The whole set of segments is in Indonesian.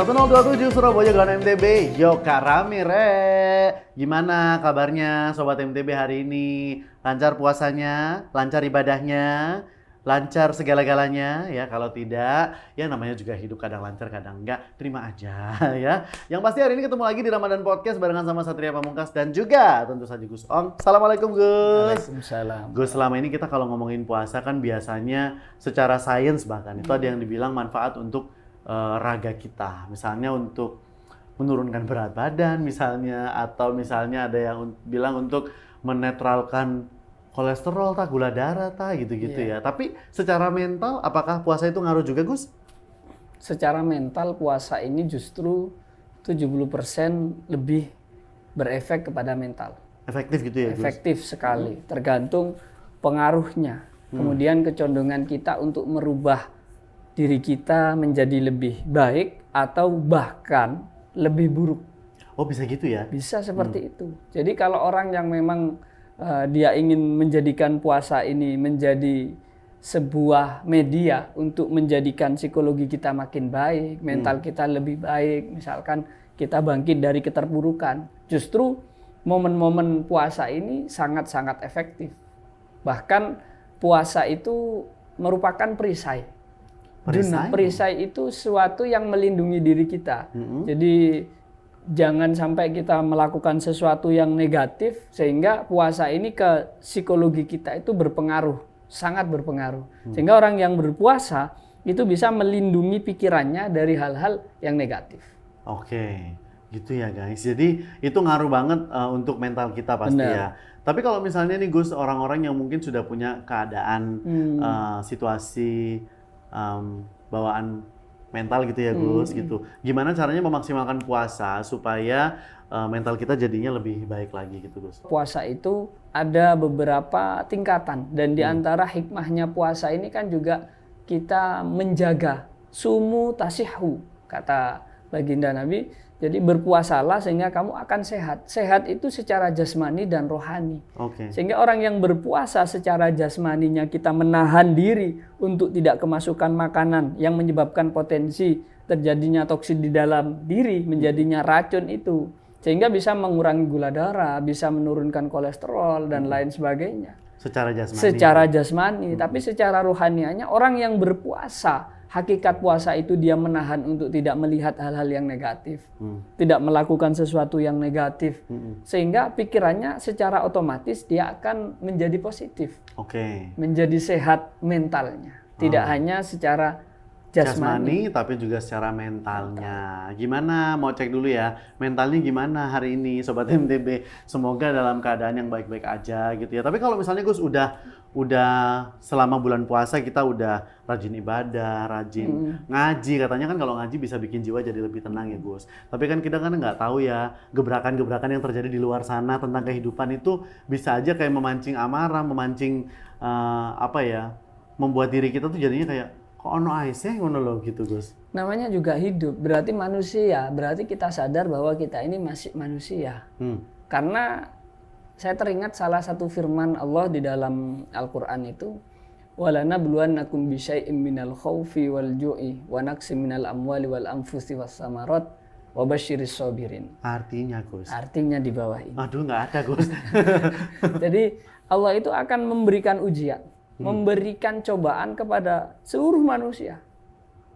1027 Surabaya Grand MTB, yo Kak Ramire. Gimana kabarnya Sobat MTB hari ini? Lancar puasanya? Lancar ibadahnya? Lancar segala-galanya? Ya kalau tidak, ya namanya juga hidup, kadang lancar kadang enggak. Terima aja ya. Yang pasti hari ini ketemu lagi di Ramadan Podcast barengan sama Satria Pamungkas dan juga tentu saja Gus Ong. Assalamualaikum Gus. Waalaikumsalam. Gus, selama ini kita kalau ngomongin puasa kan biasanya secara sains bahkan itu ada yang dibilang manfaat untuk raga kita, misalnya untuk menurunkan berat badan misalnya, atau misalnya ada yang bilang untuk menetralkan kolesterol, gula darah, gitu-gitu ya. Tapi secara mental, apakah puasa itu ngaruh juga, Gus? Secara mental puasa ini justru 70% lebih berefek kepada mental. Efektif gitu ya, Gus? Efektif sekali, tergantung pengaruhnya. Kemudian kecondongan kita untuk merubah diri kita menjadi lebih baik atau bahkan lebih buruk. Oh, bisa gitu ya? Bisa seperti itu. Jadi kalau orang yang memang dia ingin menjadikan puasa ini menjadi sebuah media untuk menjadikan psikologi kita makin baik, mental kita lebih baik, misalkan kita bangkit dari keterpurukan, justru momen-momen puasa ini sangat-sangat efektif. Bahkan puasa itu merupakan perisai. Perisai itu sesuatu yang melindungi diri kita. Jadi jangan sampai kita melakukan sesuatu yang negatif sehingga puasa ini ke psikologi kita itu berpengaruh, sangat berpengaruh. Sehingga orang yang berpuasa itu bisa melindungi pikirannya dari hal-hal yang negatif. Oke, gitu ya guys. Jadi itu ngaruh banget untuk mental kita pasti. Benar. Ya. Tapi kalau misalnya nih Gus, orang-orang yang mungkin sudah punya keadaan situasi bawaan mental gitu ya Gus, gitu. Gimana caranya memaksimalkan puasa supaya mental kita jadinya lebih baik lagi gitu Gus? Puasa itu ada beberapa tingkatan dan di antara hikmahnya puasa ini kan juga kita menjaga sumu tasihhu, kata baginda Nabi. Jadi berpuasalah sehingga kamu akan sehat. Sehat itu secara jasmani dan rohani. Sehingga orang yang berpuasa secara jasmaninya kita menahan diri untuk tidak kemasukan makanan yang menyebabkan potensi terjadinya toksin di dalam diri, menjadinya racun itu. Sehingga bisa mengurangi gula darah, bisa menurunkan kolesterol dan lain sebagainya. Secara jasmani. Secara jasmani, tapi secara rohanianya orang yang berpuasa, hakikat puasa itu dia menahan untuk tidak melihat hal-hal yang negatif, tidak melakukan sesuatu yang negatif, sehingga pikirannya secara otomatis dia akan menjadi positif, menjadi sehat mentalnya, tidak hanya secara jasmani tapi juga secara mentalnya. Gimana? Mau cek dulu ya, mentalnya gimana hari ini Sobat MTB? Semoga dalam keadaan yang baik-baik aja gitu ya. Tapi kalau misalnya Gus udah selama bulan puasa kita udah rajin ibadah, rajin ngaji, katanya kan kalau ngaji bisa bikin jiwa jadi lebih tenang ya Gus. Tapi kan kita kan nggak tahu ya, gebrakan-gebrakan yang terjadi di luar sana tentang kehidupan itu bisa aja kayak memancing amarah, memancing membuat diri kita tuh jadinya kayak kok ono aisnya ngono loh gitu Gus. Namanya juga hidup, berarti manusia, berarti kita sadar bahwa kita ini masih manusia. Karena saya teringat salah satu firman Allah di dalam Al-Quran itu, وَلَنَبْلُوَنَّكُمْ بِشَيْءٍ مِّنَ الْخَوْفِ وَالْجُوعِ وَنَقْصٍ مِّنَ الْأَمْوَالِ وَالْأَنفُسِ وَالثَّمَرَاتِ وَبَشِّرِ الصَّابِرِينَ. Artinya Gus? Artinya di bawah ini. Aduh, nggak ada Gus. Jadi Allah itu akan memberikan ujian, memberikan cobaan kepada seluruh manusia,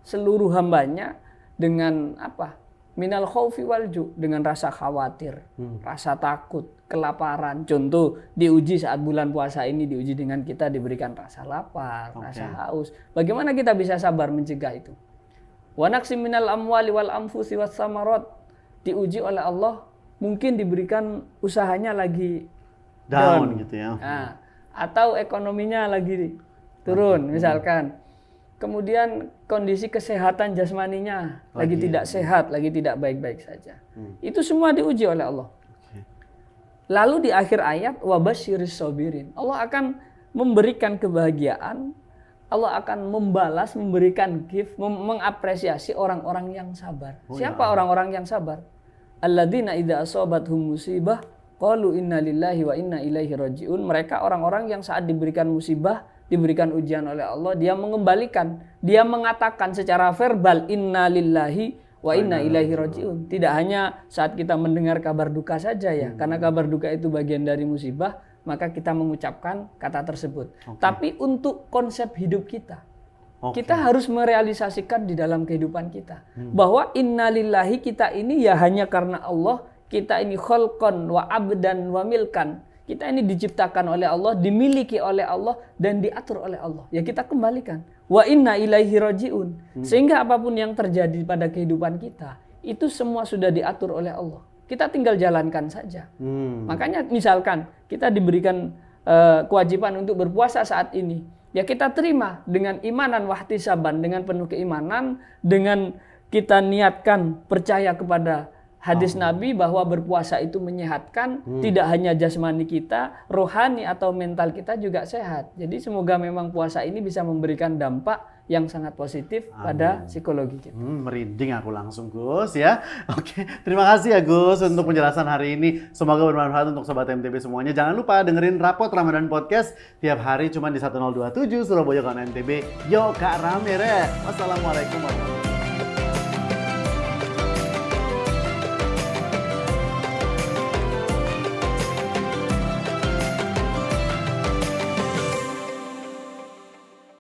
seluruh hambanya dengan apa? Minal khaufi wal ju', dengan rasa khawatir, rasa takut, kelaparan. Contoh, diuji saat bulan puasa ini, diuji dengan kita diberikan rasa lapar, rasa haus. Bagaimana kita bisa sabar mencegah itu? Wa naqsim minal amwali wal anfusi was samarat. Diuji oleh Allah, mungkin diberikan usahanya lagi down gitu ya. Nah, atau ekonominya lagi turun misalkan. Kemudian kondisi kesehatan jasmaninya lagi tidak sehat, lagi tidak baik-baik saja. Itu semua diuji oleh Allah. Lalu di akhir ayat wabasyiris sabirin, Allah akan memberikan kebahagiaan, Allah akan membalas, memberikan gift, mengapresiasi orang-orang yang sabar. Siapa orang-orang yang sabar? Alladzina idza asabathum musibah qalu inna lillahi wa inna ilaihi rajiun. Mereka orang-orang yang saat diberikan musibah, diberikan ujian oleh Allah, dia mengembalikan, dia mengatakan secara verbal inna lillahi wa inna ilaihi rajiun. Tidak hanya saat kita mendengar kabar duka saja ya, karena kabar duka itu bagian dari musibah, maka kita mengucapkan kata tersebut. Tapi untuk konsep hidup kita, kita harus merealisasikan di dalam kehidupan kita bahwa innalillahi, kita ini ya hanya karena Allah, kita ini kholqan wa abdan wa milkan. Kita ini diciptakan oleh Allah, dimiliki oleh Allah, dan diatur oleh Allah. Ya kita kembalikan. Wa inna ilaihi rajiun. Sehingga apapun yang terjadi pada kehidupan kita, itu semua sudah diatur oleh Allah. Kita tinggal jalankan saja. Makanya misalkan kita diberikan kewajiban untuk berpuasa saat ini. Ya kita terima dengan imanan wahtisaban, dengan penuh keimanan, dengan kita niatkan percaya kepada hadis Nabi bahwa berpuasa itu menyehatkan, tidak hanya jasmani kita, rohani atau mental kita juga sehat. Jadi semoga memang puasa ini bisa memberikan dampak yang sangat positif pada psikologi kita. Merinding aku langsung, Gus ya. Oke, terima kasih ya Gus untuk penjelasan hari ini. Semoga bermanfaat untuk Sobat MTB semuanya. Jangan lupa dengerin Rapot Ramadan Podcast tiap hari cuma di 1027 Surabaya Kawan MTB. Yo Kak Rame re. Wassalamualaikum warahmatullahi wabarakatuh.